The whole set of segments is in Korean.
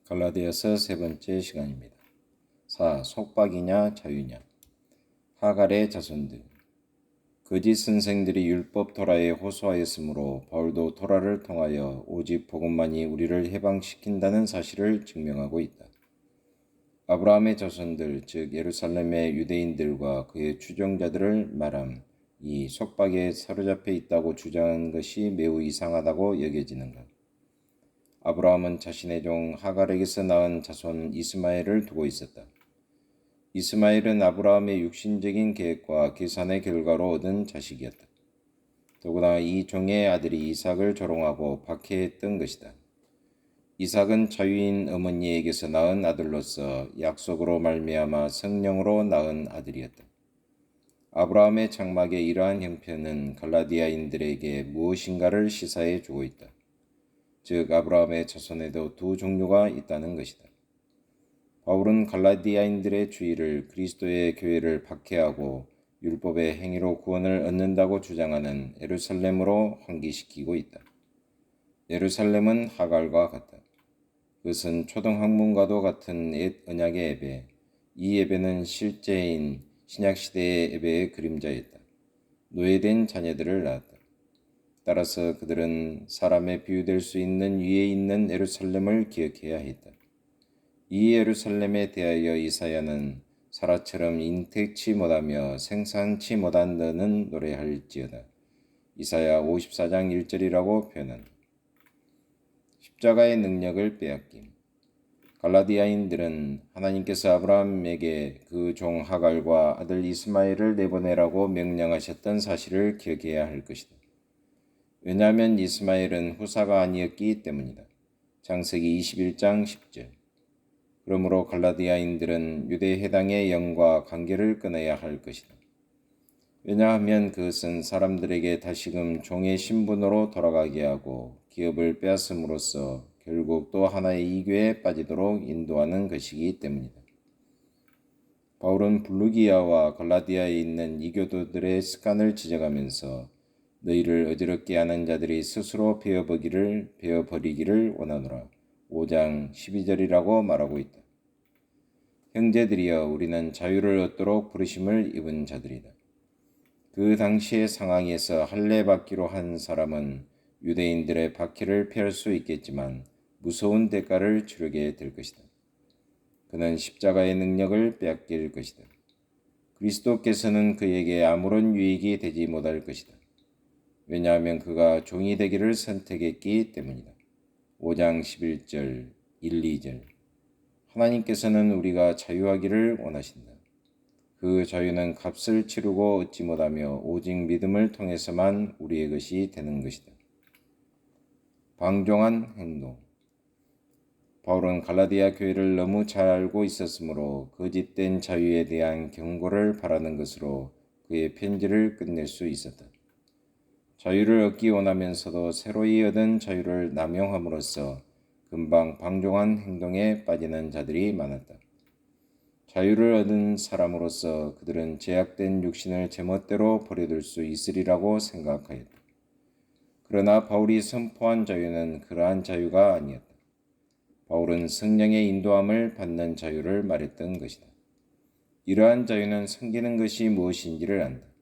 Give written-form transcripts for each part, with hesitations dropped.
갈라디아서 세 번째 시간입니다. 4. 속박이냐 자유냐. 하갈의 자손들. 거짓 선생들이 율법 토라에 호소하였으므로 바울도 토라를 통하여 오직 복음만이 우리를 해방시킨다는 사실을 증명하고 있다. 아브라함의 자손들 즉 예루살렘의 유대인들과 그의 추종자들을 말함 이 속박에 사로잡혀 있다고 주장한 것이 매우 이상하다고 여겨지는 것. 아브라함은 자신의 종 하갈에게서 낳은 자손 이스마엘을 두고 있었다. 이스마엘은 아브라함의 육신적인 계획과 계산의 결과로 얻은 자식이었다. 더구나 이 종의 아들이 이삭을 조롱하고 박해했던 것이다. 이삭은 자유인 어머니에게서 낳은 아들로서 약속으로 말미암아 성령으로 낳은 아들이었다. 아브라함의 장막의 이러한 형편은 갈라디아인들에게 무엇인가를 시사해 주고 있다. 즉 아브라함의 자손에도 두 종류가 있다는 것이다. 바울은 갈라디아인들의 주의를 그리스도의 교회를 박해하고 율법의 행위로 구원을 얻는다고 주장하는 예루살렘으로 환기시키고 있다. 예루살렘은 하갈과 같다. 그것은 초등학문과도 같은 옛 언약의 예배, 이 예배는 실제인 신약시대의 예배의 그림자였다. 노예된 자녀들을 낳았다. 따라서 그들은 사람에 비유될 수 있는 위에 있는 예루살렘을 기억해야 했다. 이 예루살렘에 대하여 이사야는 사라처럼 인택치 못하며 생산치 못한 너는 노래할지어다. 이사야 54장 1절이라고 표현한다. 십자가의 능력을 빼앗김. 갈라디아인들은 하나님께서 아브라함에게 그 종 하갈과 아들 이스마엘을 내보내라고 명령하셨던 사실을 기억해야 할 것이다. 왜냐하면 이스마엘은 후사가 아니었기 때문이다. 창세기 21장 10절. 그러므로 갈라디아인들은 유대 해당의 영과 관계를 끊어야 할 것이다. 왜냐하면 그것은 사람들에게 다시금 종의 신분으로 돌아가게 하고 기업을 빼앗음으로써 결국 또 하나의 이교에 빠지도록 인도하는 것이기 때문이다. 바울은 블루기아와 갈라디아에 있는 이교도들의 습관을 지적하면서 너희를 어지럽게 하는 자들이 스스로 베어버리기를 원하노라. 5장 12절이라고 말하고 있다. 형제들이여 우리는 자유를 얻도록 부르심을 입은 자들이다. 그 당시의 상황에서 할례받기로 한 사람은 유대인들의 박해를 피할 수 있겠지만 무서운 대가를 치르게 될 것이다. 그는 십자가의 능력을 빼앗길 것이다. 그리스도께서는 그에게 아무런 유익이 되지 못할 것이다. 왜냐하면 그가 종이 되기를 선택했기 때문이다. 5장 11절, 1, 2절. 하나님께서는 우리가 자유하기를 원하신다. 그 자유는 값을 치르고 얻지 못하며 오직 믿음을 통해서만 우리의 것이 되는 것이다. 방종한 행동. 바울은 갈라디아 교회를 너무 잘 알고 있었으므로 거짓된 자유에 대한 경고를 바라는 것으로 그의 편지를 끝낼 수 있었다. 자유를 얻기 원하면서도 새로이 얻은 자유를 남용함으로써 금방 방종한 행동에 빠지는 자들이 많았다. 자유를 얻은 사람으로서 그들은 제약된 육신을 제멋대로 버려둘 수 있으리라고 생각하였다. 그러나 바울이 선포한 자유는 그러한 자유가 아니었다. 바울은 성령의 인도함을 받는 자유를 말했던 것이다. 이러한 자유는 섬기는 것이 무엇인지를 안다.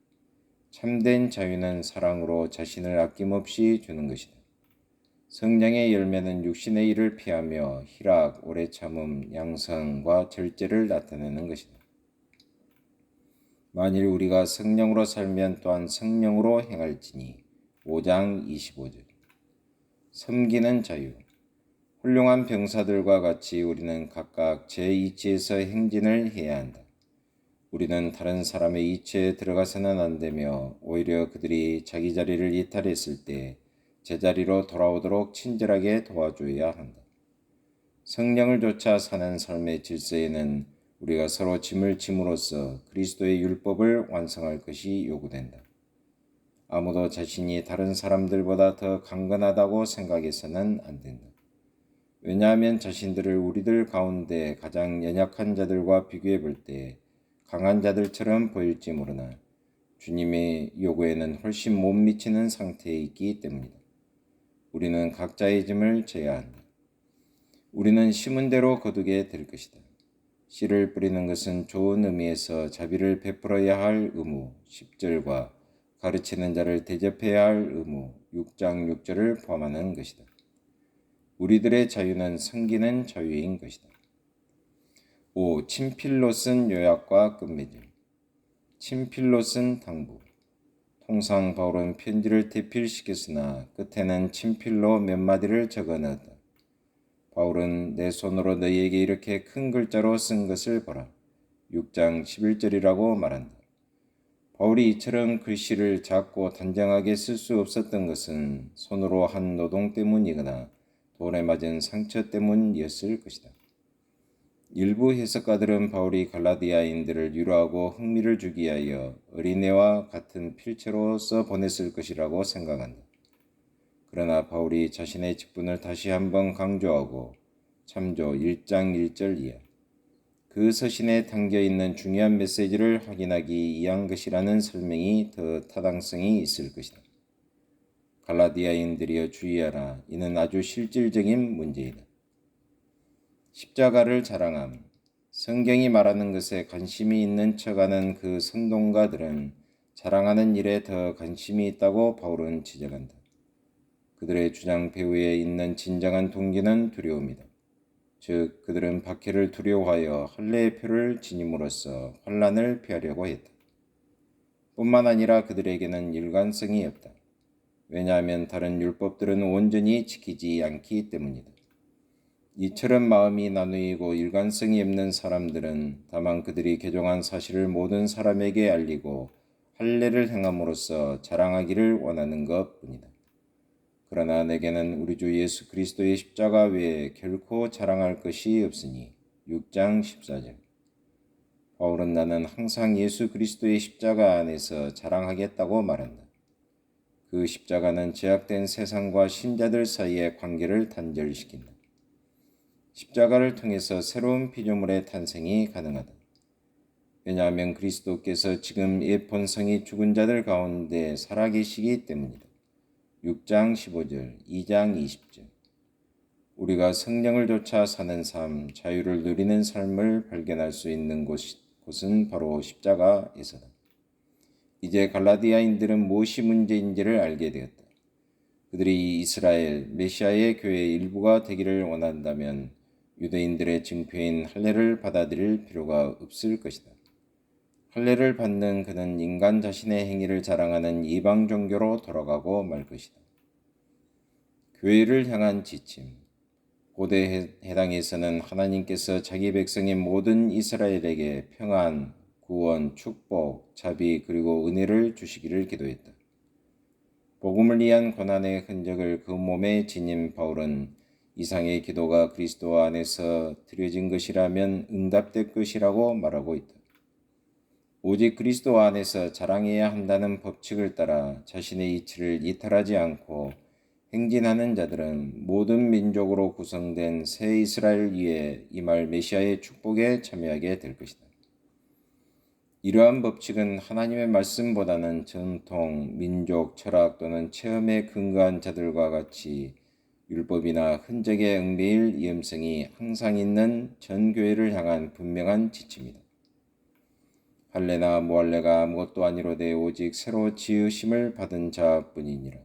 참된 자유는 사랑으로 자신을 아낌없이 주는 것이다. 성령의 열매는 육신의 일을 피하며 희락, 오래 참음, 양성과 절제를 나타내는 것이다. 만일 우리가 성령으로 살면 또한 성령으로 행할지니 5장 25절. 섬기는 자유. 훌륭한 병사들과 같이 우리는 각각 제 이치에서 행진을 해야 한다. 우리는 다른 사람의 이치에 들어가서는 안 되며 오히려 그들이 자기 자리를 이탈했을 때 제자리로 돌아오도록 친절하게 도와줘야 한다. 성령을 좇아 사는 삶의 질서에는 우리가 서로 짐을 짐으로써 그리스도의 율법을 완성할 것이 요구된다. 아무도 자신이 다른 사람들보다 더 강건하다고 생각해서는 안 된다. 왜냐하면 자신들을 우리들 가운데 가장 연약한 자들과 비교해 볼 때 강한 자들처럼 보일지 모르나 주님의 요구에는 훨씬 못 미치는 상태에 있기 때문이다. 우리는 각자의 짐을 져야 한다. 우리는 심은 대로 거두게 될 것이다. 씨를 뿌리는 것은 좋은 의미에서 자비를 베풀어야 할 의무 10절과 가르치는 자를 대접해야 할 의무 6장 6절을 포함하는 것이다. 우리들의 자유는 섬기는 자유인 것이다. 5. 친필롯은 요약과 끝맺음. 친필롯은 당부. 통상 바울은 편지를 대필시켰으나 끝에는 친필로 몇 마디를 적어 넣었다. 바울은 내 손으로 너희에게 이렇게 큰 글자로 쓴 것을 보라. 6장 11절이라고 말한다. 바울이 이처럼 글씨를 작고 단정하게 쓸 수 없었던 것은 손으로 한 노동 때문이거나 돌에 맞은 상처 때문이었을 것이다. 일부 해석가들은 바울이 갈라디아인들을 위로하고 흥미를 주기 위하여 어린애와 같은 필체로 써 보냈을 것이라고 생각한다. 그러나 바울이 자신의 직분을 다시 한번 강조하고 참조 1장 1절 이하 그 서신에 담겨있는 중요한 메시지를 확인하기 위한 것이라는 설명이 더 타당성이 있을 것이다. 갈라디아인들이여 주의하라. 이는 아주 실질적인 문제이다. 십자가를 자랑함. 성경이 말하는 것에 관심이 있는 척하는 그 선동가들은 자랑하는 일에 더 관심이 있다고 바울은 지적한다. 그들의 주장 배후에 있는 진정한 동기는 두려움이다. 즉 그들은 박해를 두려워하여 할례의 표를 지님으로써 환난을 피하려고 했다. 뿐만 아니라 그들에게는 일관성이 없다. 왜냐하면 다른 율법들은 온전히 지키지 않기 때문이다. 이처럼 마음이 나누이고 일관성이 없는 사람들은 다만 그들이 개종한 사실을 모든 사람에게 알리고 할례를 행함으로써 자랑하기를 원하는 것뿐이다. 그러나 내게는 우리 주 예수 그리스도의 십자가 외에 결코 자랑할 것이 없으니 6장 14절. 바울은 나는 항상 예수 그리스도의 십자가 안에서 자랑하겠다고 말한다. 그 십자가는 제약된 세상과 신자들 사이의 관계를 단절시킨다. 십자가를 통해서 새로운 피조물의 탄생이 가능하다. 왜냐하면 그리스도께서 지금 옛 본성이 죽은 자들 가운데 살아계시기 때문이다. 6장 15절, 2장 20절. 우리가 성령을 좇아 사는 삶, 자유를 누리는 삶을 발견할 수 있는 곳은 바로 십자가에서다. 이제 갈라디아인들은 무엇이 문제인지를 알게 되었다. 그들이 이스라엘, 메시아의 교회의 일부가 되기를 원한다면 유대인들의 증표인 할례를 받아들일 필요가 없을 것이다. 할례를 받는 그는 인간 자신의 행위를 자랑하는 이방 종교로 돌아가고 말 것이다. 교회를 향한 지침. 고대 해당에서는 하나님께서 자기 백성인 모든 이스라엘에게 평안, 구원, 축복, 자비 그리고 은혜를 주시기를 기도했다. 복음을 위한 고난의 흔적을 그 몸에 지닌 바울은 이상의 기도가 그리스도 안에서 드려진 것이라면 응답될 것이라고 말하고 있다. 오직 그리스도 안에서 자랑해야 한다는 법칙을 따라 자신의 이치를 이탈하지 않고 행진하는 자들은 모든 민족으로 구성된 새 이스라엘 위에 임할 메시아의 축복에 참여하게 될 것이다. 이러한 법칙은 하나님의 말씀보다는 전통, 민족, 철학 또는 체험에 근거한 자들과 같이 율법이나 흔적에 얽매일 위험성이 항상 있는 전 교회를 향한 분명한 지침이다. 할례나 무할례가 아무것도 아니로되 오직 새로 지으심을 받은 자뿐이니라.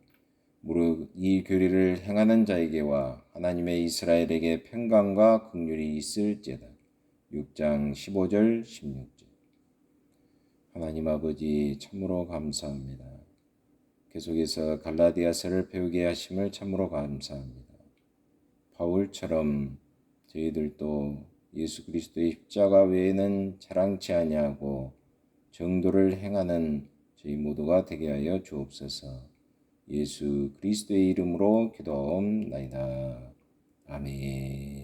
무릇 이 교리를 행하는 자에게와 하나님의 이스라엘에게 평강과 긍휼이 있을지어다. 6장 15절 16절. 하나님 아버지 참으로 감사합니다. 계속해서 갈라디아서를 배우게 하심을 참으로 감사합니다. 바울처럼 저희들도 예수 그리스도의 십자가 외에는 자랑치 아니하고 정도를 행하는 저희 모두가 되게 하여 주옵소서. 예수 그리스도의 이름으로 기도하옵나이다. 아멘.